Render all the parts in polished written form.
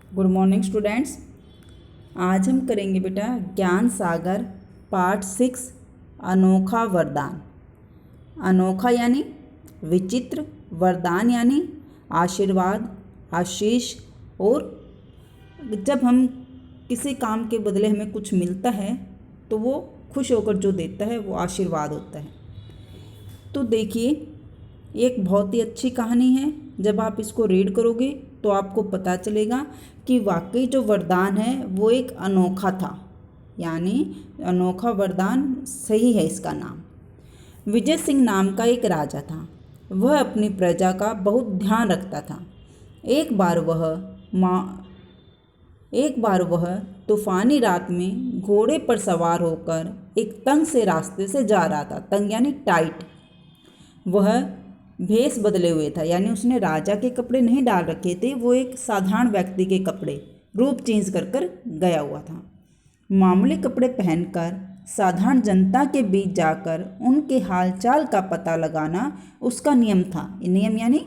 Good morning students. आज हम करेंगे बेटा ज्ञान सागर पार्ट 6 अनोखा वरदान। अनोखा यानी विचित्र, वरदान यानी आशीर्वाद, आशीष। और जब हम किसी काम के बदले हमें कुछ मिलता है तो वो खुश होकर जो देता है वो आशीर्वाद होता है। तो देखिए, एक बहुत ही अच्छी कहानी है। जब आप इसको रीड करोगे तो आपको पता चलेगा कि वाकई जो वरदान है वो एक अनोखा था, यानी अनोखा वरदान सही है इसका नाम। विजय सिंह नाम का एक राजा था। वह अपनी प्रजा का बहुत ध्यान रखता था। एक बार वह तूफानी रात में घोड़े पर सवार होकर एक तंग से रास्ते से जा रहा था। तंग यानी टाइट। वह भेष बदले हुए था, यानी उसने राजा के कपड़े नहीं डाल रखे थे। वो एक साधारण व्यक्ति के कपड़े रूप चेंज कर कर गया हुआ था। मामूली कपड़े पहनकर साधारण जनता के बीच जाकर उनके हालचाल का पता लगाना उसका नियम था। नियम यानी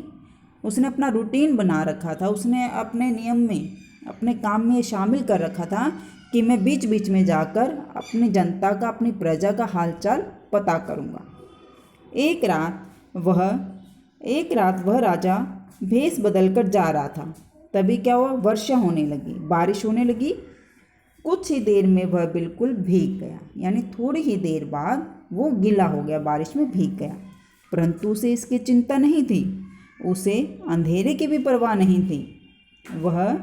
उसने अपना रूटीन बना रखा था। उसने अपने नियम में, अपने काम में ये शामिल कर रखा था कि मैं बीच बीच में जाकर अपनी जनता का, अपनी प्रजा का हालचाल पता करूँगा। एक रात वह राजा भेष बदलकर जा रहा था। तभी क्या हुआ, वर्षा होने लगी, बारिश होने लगी। कुछ ही देर में वह बिल्कुल भीग गया, यानी थोड़ी ही देर बाद वो गीला हो गया, बारिश में भीग गया। परंतु उसे इसकी चिंता नहीं थी, उसे अंधेरे की भी परवाह नहीं थी। वह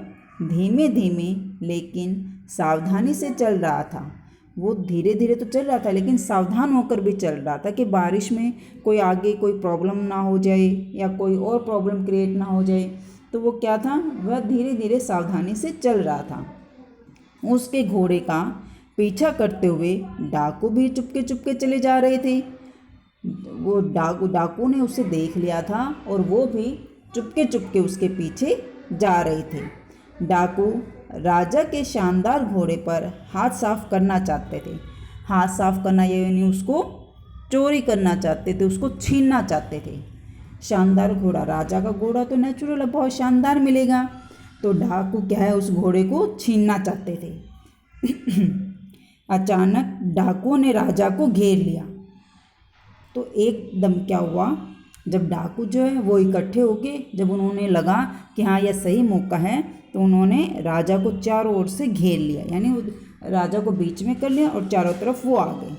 धीमे धीमे लेकिन सावधानी से चल रहा था। वो धीरे धीरे तो चल रहा था लेकिन सावधान होकर भी चल रहा था कि बारिश में कोई आगे कोई प्रॉब्लम ना हो जाए या कोई और प्रॉब्लम क्रिएट ना हो जाए। तो वो क्या था, वह धीरे धीरे सावधानी से चल रहा था। उसके घोड़े का पीछा करते हुए डाकू भी चुपके चुपके चले जा रहे थे। वो डाकू ने उसे देख लिया था और वो भी चुपके चुपके उसके पीछे जा रहे थे। डाकू राजा के शानदार घोड़े पर हाथ साफ करना चाहते थे। हाथ साफ करना यानी उसको चोरी करना चाहते थे, उसको छीनना चाहते थे। शानदार घोड़ा, राजा का घोड़ा तो नेचुरल बहुत शानदार मिलेगा, तो डाकू क्या है, उस घोड़े को छीनना चाहते थे। अचानक डाकुओं ने राजा को घेर लिया। तो एकदम क्या हुआ, जब डाकू जो है वो इकट्ठे होके, जब उन्होंने लगा कि हाँ यह सही मौका है, तो उन्होंने राजा को चारों ओर से घेर लिया, यानी राजा को बीच में कर लिया और चारों तरफ वो आ गए।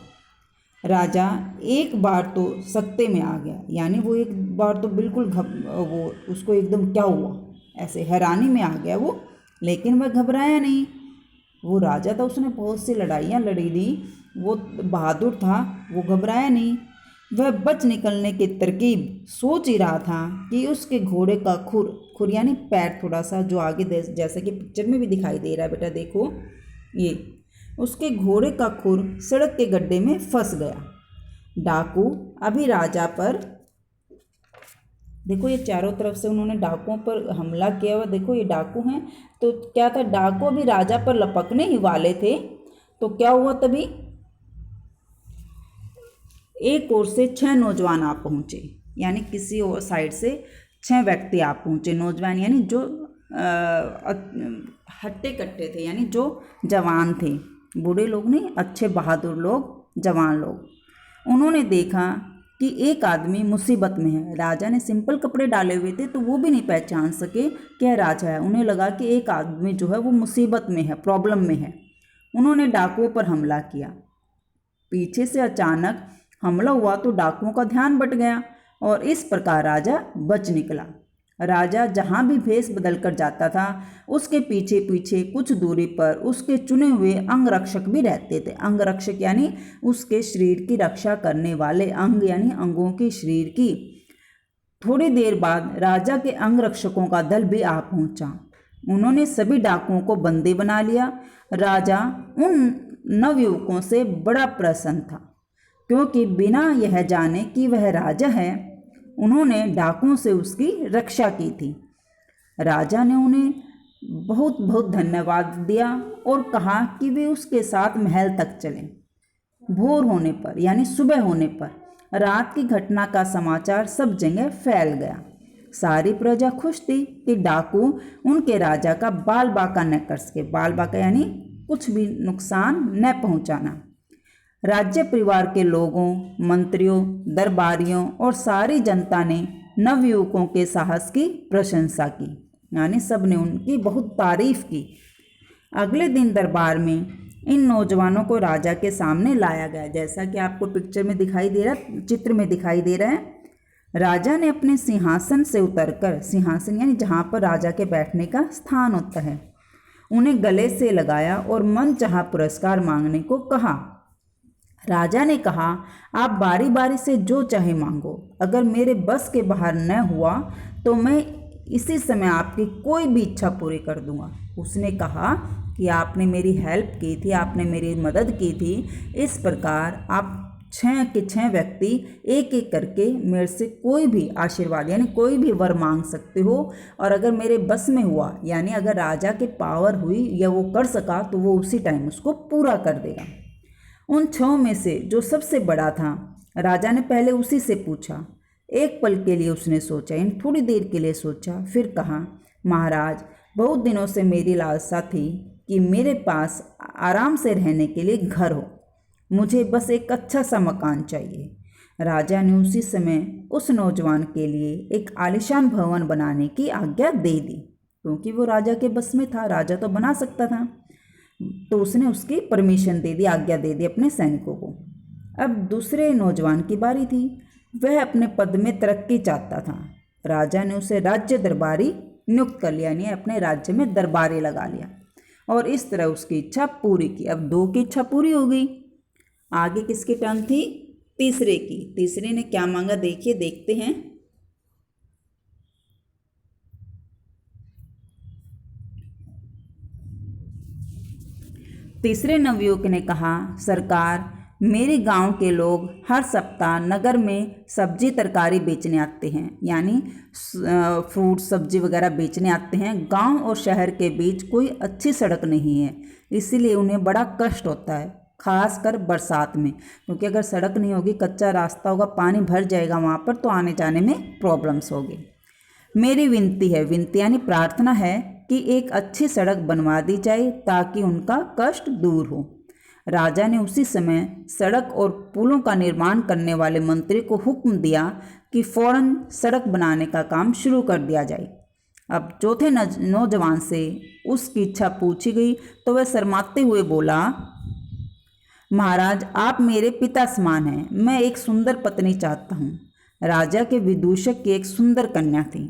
राजा एक बार तो सकते में आ गया, यानी वो एक बार तो बिल्कुल वो उसको एकदम क्या हुआ, ऐसे हैरानी में आ गया वो। लेकिन वह घबराया नहीं। वो राजा था, उसने बहुत सी लड़ाइयाँ लड़ी थी, वो बहादुर था, वो घबराया नहीं। वह बच निकलने की तरकीब सोच ही रहा था कि उसके घोड़े का खुर यानी पैर थोड़ा सा जो आगे जैसे कि पिक्चर में भी दिखाई दे रहा है बेटा, देखो ये उसके घोड़े का खुर सड़क के गड्ढे में फंस गया। डाकू अभी राजा पर, देखो ये चारों तरफ से उन्होंने डाकुओं पर हमला किया हुआ, देखो ये डाकू हैं। तो क्या था, डाकू अभी राजा पर लपकने ही वाले थे। तो क्या हुआ, तभी एक ओर से 6 नौजवान आ पहुँचे, यानी किसी और साइड से 6 व्यक्ति आ पहुँचे। नौजवान यानी जो हट्टे कट्टे थे, यानी जो जवान थे, बूढ़े लोग नहीं, अच्छे बहादुर लोग, जवान लोग। उन्होंने देखा कि एक आदमी मुसीबत में है। राजा ने सिंपल कपड़े डाले हुए थे तो वो भी नहीं पहचान सके कि यह राजा है। उन्हें लगा कि एक आदमी जो है वो मुसीबत में है, प्रॉब्लम में है। उन्होंने डाकुओं पर हमला किया। पीछे से अचानक हमला हुआ तो डाकुओं का ध्यान बट गया और इस प्रकार राजा बच निकला। राजा जहाँ भी भेष बदल कर जाता था उसके पीछे पीछे कुछ दूरी पर उसके चुने हुए अंगरक्षक भी रहते थे। अंगरक्षक यानी उसके शरीर की रक्षा करने वाले, अंग यानी अंगों की, शरीर की। थोड़ी देर बाद राजा के अंगरक्षकों का दल भी आ पहुंचा। उन्होंने सभी डाकुओं को बंदी बना लिया। राजा उन नवयुवकों से बड़ा प्रसन्न था, क्योंकि बिना यह जाने कि वह राजा है उन्होंने डाकुओं से उसकी रक्षा की थी। राजा ने उन्हें बहुत बहुत धन्यवाद दिया और कहा कि वे उसके साथ महल तक चलें। भोर होने पर यानी सुबह होने पर रात की घटना का समाचार सब जगह फैल गया। सारी प्रजा खुश थी कि डाकू उनके राजा का बाल बाका न कर सके। बाल बाका यानी कुछ भी नुकसान न पहुंचाना। राज्य परिवार के लोगों, मंत्रियों, दरबारियों और सारी जनता ने नवयुवकों के साहस की प्रशंसा की, यानी सब ने उनकी बहुत तारीफ की। अगले दिन दरबार में इन नौजवानों को राजा के सामने लाया गया, जैसा कि आपको पिक्चर में दिखाई दे रहा, चित्र में दिखाई दे रहा है। राजा ने अपने सिंहासन से उतरकर, सिंहासन यानी जहाँ पर राजा के बैठने का स्थान होता है, उन्हें गले से लगाया और मन चाहा पुरस्कार मांगने को कहा। राजा ने कहा, आप बारी बारी से जो चाहे मांगो, अगर मेरे बस के बाहर न हुआ तो मैं इसी समय आपकी कोई भी इच्छा पूरी कर दूंगा। उसने कहा कि आपने मेरी हेल्प की थी, आपने मेरी मदद की थी, इस प्रकार आप 6 के 6 व्यक्ति एक एक करके मेरे से कोई भी आशीर्वाद यानी कोई भी वर मांग सकते हो, और अगर मेरे बस में हुआ यानी अगर राजा के पावर हुई या वो कर सका तो वो उसी टाइम उसको पूरा कर देगा। उन 6 में से जो सबसे बड़ा था, राजा ने पहले उसी से पूछा। एक पल के लिए उसने सोचा, यानी थोड़ी देर के लिए सोचा, फिर कहा, महाराज, बहुत दिनों से मेरी लालसा थी कि मेरे पास आराम से रहने के लिए घर हो, मुझे बस एक अच्छा सा मकान चाहिए। राजा ने उसी समय उस नौजवान के लिए एक आलीशान भवन बनाने की आज्ञा दे दी, क्योंकि वो राजा के बस में था, राजा तो बना सकता था, तो उसने उसकी परमिशन दे दी, आज्ञा दे दी अपने सैनिकों को। अब दूसरे नौजवान की बारी थी। वह अपने पद में तरक्की चाहता था। राजा ने उसे राज्य दरबारी नियुक्त कर लिया, यानी अपने राज्य में दरबारी लगा लिया, और इस तरह उसकी इच्छा पूरी की। अब 2 की इच्छा पूरी हो गई। आगे किसकी टर्न थी? तीसरे की। तीसरे ने क्या मांगा, देखिए, देखते हैं। तीसरे नवयुवक ने कहा, सरकार, मेरे गांव के लोग हर सप्ताह नगर में सब्जी तरकारी बेचने आते हैं, यानी फ्रूट सब्जी वगैरह बेचने आते हैं। गांव और शहर के बीच कोई अच्छी सड़क नहीं है, इसीलिए उन्हें बड़ा कष्ट होता है, खासकर बरसात में, क्योंकि अगर सड़क नहीं होगी, कच्चा रास्ता होगा, पानी भर जाएगा वहाँ पर, तो आने जाने में प्रॉब्लम्स होगी। मेरी विनती है, विनती यानी प्रार्थना है कि एक अच्छी सड़क बनवा दी जाए ताकि उनका कष्ट दूर हो। राजा ने उसी समय सड़क और पुलों का निर्माण करने वाले मंत्री को हुक्म दिया कि फौरन सड़क बनाने का काम शुरू कर दिया जाए। अब चौथे नौजवान से उसकी इच्छा पूछी गई तो वह शर्माते हुए बोला, महाराज, आप मेरे पिता समान हैं, मैं एक सुंदर पत्नी चाहता हूँ। राजा के विदूषक की एक सुंदर कन्या थी।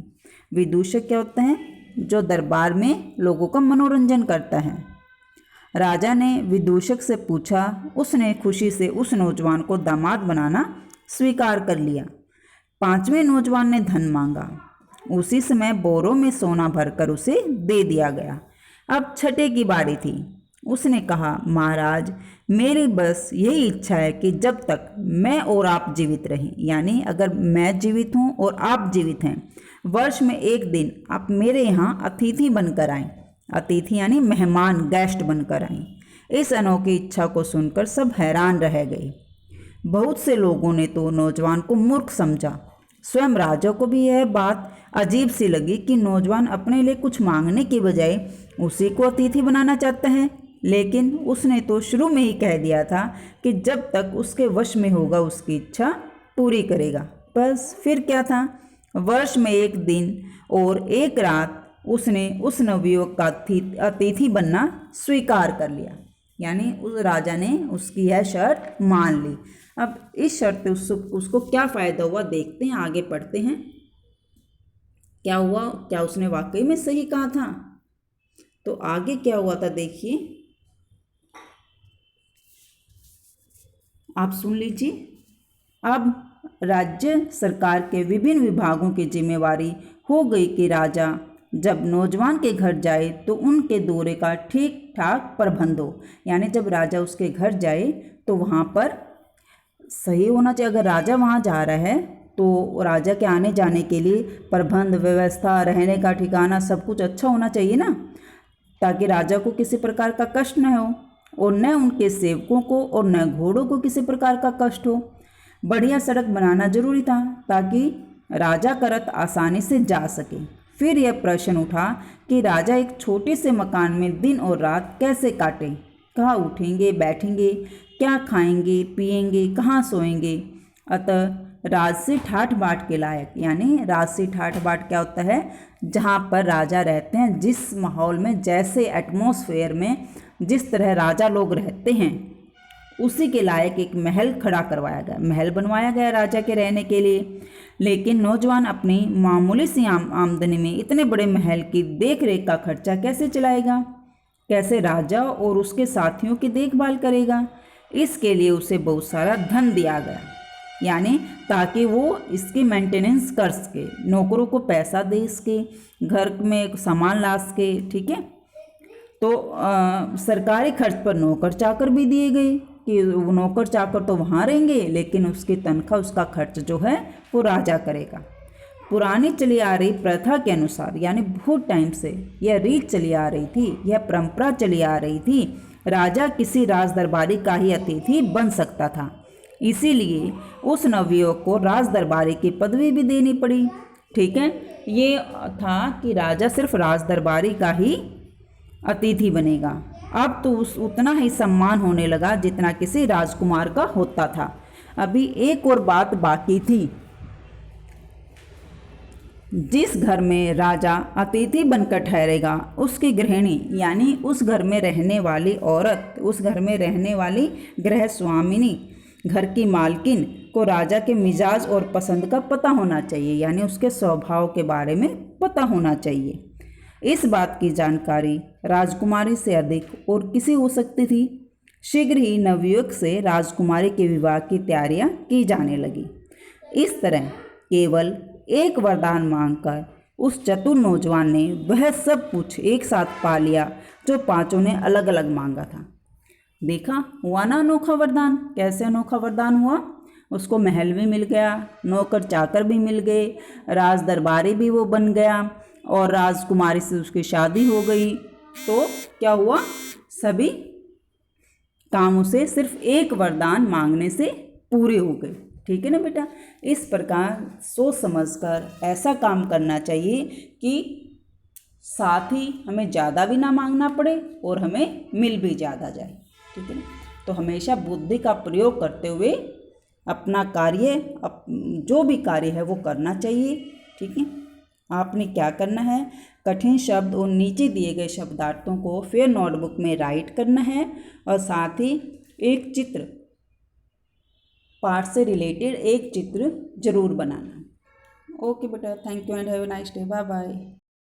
विदूषक क्या होता है? जो दरबार में लोगों का मनोरंजन करता है। राजा ने विदूषक से पूछा, उसने खुशी से उस नौजवान को दामाद बनाना स्वीकार कर लिया। 5वें नौजवान ने धन मांगा। उसी समय बोरों में सोना भरकर उसे दे दिया गया। अब छठे की बारी थी। उसने कहा, महाराज, मेरी बस यही इच्छा है कि जब तक मैं और आप जीवित रहें, यानी अगर मैं जीवित हूँ और आप जीवित हैं, वर्ष में एक दिन आप मेरे यहाँ अतिथि बनकर आएं। अतिथि यानी मेहमान, गेस्ट बनकर आएं। इस अनोखी इच्छा को सुनकर सब हैरान रह गए। बहुत से लोगों ने तो नौजवान को मूर्ख समझा। स्वयं राजा को भी यह बात अजीब सी लगी कि नौजवान अपने लिए कुछ मांगने की बजाय उसी को अतिथि बनाना चाहता है, लेकिन उसने तो शुरू में ही कह दिया था कि जब तक उसके वश में होगा उसकी इच्छा पूरी करेगा। बस फिर क्या था, वर्ष में एक दिन और एक रात उसने उस नवयुवक का अतिथि बनना स्वीकार कर लिया, यानी उस राजा ने उसकी यह शर्त मान ली। अब इस शर्त से उसको क्या फ़ायदा हुआ देखते हैं, आगे पढ़ते हैं। क्या हुआ, क्या उसने वाकई में सही कहा था? तो आगे क्या हुआ था देखिए, आप सुन लीजिए। अब राज्य सरकार के विभिन्न विभागों की जिम्मेवारी हो गई कि राजा जब नौजवान के घर जाए तो उनके दौरे का ठीक ठाक प्रबंध हो, यानी जब राजा उसके घर जाए तो वहाँ पर सही होना चाहिए। अगर राजा वहाँ जा रहा है तो राजा के आने जाने के लिए प्रबंध, व्यवस्था, रहने का ठिकाना, सब कुछ अच्छा होना चाहिए ना, ताकि राजा को किसी प्रकार का कष्ट न हो और न उनके सेवकों को और न घोड़ों को किसी प्रकार का कष्ट हो। बढ़िया सड़क बनाना जरूरी था ताकि राजा करत आसानी से जा सके। फिर यह प्रश्न उठा कि राजा एक छोटे से मकान में दिन और रात कैसे काटें, कहाँ उठेंगे बैठेंगे, क्या खाएंगे पिएंगे, कहाँ सोएंगे। अतः राजसी ठाठ बाट के लायक, यानी राजसी ठाठ बाट क्या होता है, जहाँ पर राजा रहते हैं, जिस माहौल में, जैसे एटमॉस्फेयर में जिस तरह राजा लोग रहते हैं उसी के लायक एक महल खड़ा करवाया गया, महल बनवाया गया राजा के रहने के लिए। लेकिन नौजवान अपनी मामूली सी आमदनी में इतने बड़े महल की देख रेख का खर्चा कैसे चलाएगा, कैसे राजा और उसके साथियों की देखभाल करेगा। इसके लिए उसे बहुत सारा धन दिया गया, यानी ताकि वो इसकी मेंटेनेंस कर सके, नौकरों को पैसा दे सके, घर में सामान ला सके। ठीक है, तो सरकारी खर्च पर नौकर चाकर भी दिए गए कि वो नौकर चाकर तो वहाँ रहेंगे, लेकिन उसकी तनख्वाह, उसका खर्च जो है वो राजा करेगा। पुरानी चली आ रही प्रथा के अनुसार, यानी बहुत टाइम से यह रीत चली आ रही थी, यह परंपरा चली आ रही थी, राजा किसी राज दरबारी का ही अतिथि बन सकता था। इसीलिए उस नवयुवक को राज दरबारी की पदवी भी देनी पड़ी। ठीक है, ये था कि राजा सिर्फ राज दरबारी का ही अतिथि बनेगा। अब तो उतना ही सम्मान होने लगा जितना किसी राजकुमार का होता था। अभी एक और बात बाकी थी। जिस घर में राजा अतिथि बनकर ठहरेगा, उसकी गृहिणी, यानी उस घर में रहने वाली औरत, उस घर में रहने वाली गृह स्वामिनी, घर की मालकिन को राजा के मिजाज और पसंद का पता होना चाहिए, यानी उसके स्वभाव के बारे में पता होना चाहिए। इस बात की जानकारी राजकुमारी से अधिक और किसी हो सकती थी। शीघ्र ही नवयुवक से राजकुमारी के विवाह की तैयारियां की जाने लगी। इस तरह केवल एक वरदान मांगकर उस चतुर नौजवान ने वह सब कुछ एक साथ पा लिया जो पांचों ने अलग अलग मांगा था। देखा, हुआ ना अनोखा वरदान। कैसे अनोखा वरदान हुआ? उसको महल भी मिल गया, नौकर चाकर भी मिल गए, राज दरबारी भी वो बन गया और राजकुमारी से उसकी शादी हो गई। तो क्या हुआ, सभी काम उसे सिर्फ एक वरदान मांगने से पूरे हो गए। ठीक है ना बेटा, इस प्रकार सोच समझकर ऐसा काम करना चाहिए कि साथ ही हमें ज़्यादा भी ना मांगना पड़े और हमें मिल भी ज़्यादा जाए। ठीक है ना, तो हमेशा बुद्धि का प्रयोग करते हुए अपना कार्य, जो भी कार्य है वो करना चाहिए। ठीक है, आपने क्या करना है, कठिन शब्द और नीचे दिए गए शब्दार्थों को फिर नोटबुक में राइट करना है और साथ ही एक चित्र, पाठ से रिलेटेड एक चित्र जरूर बनाना। ओके बेटा, thank you and have a nice day, bye bye.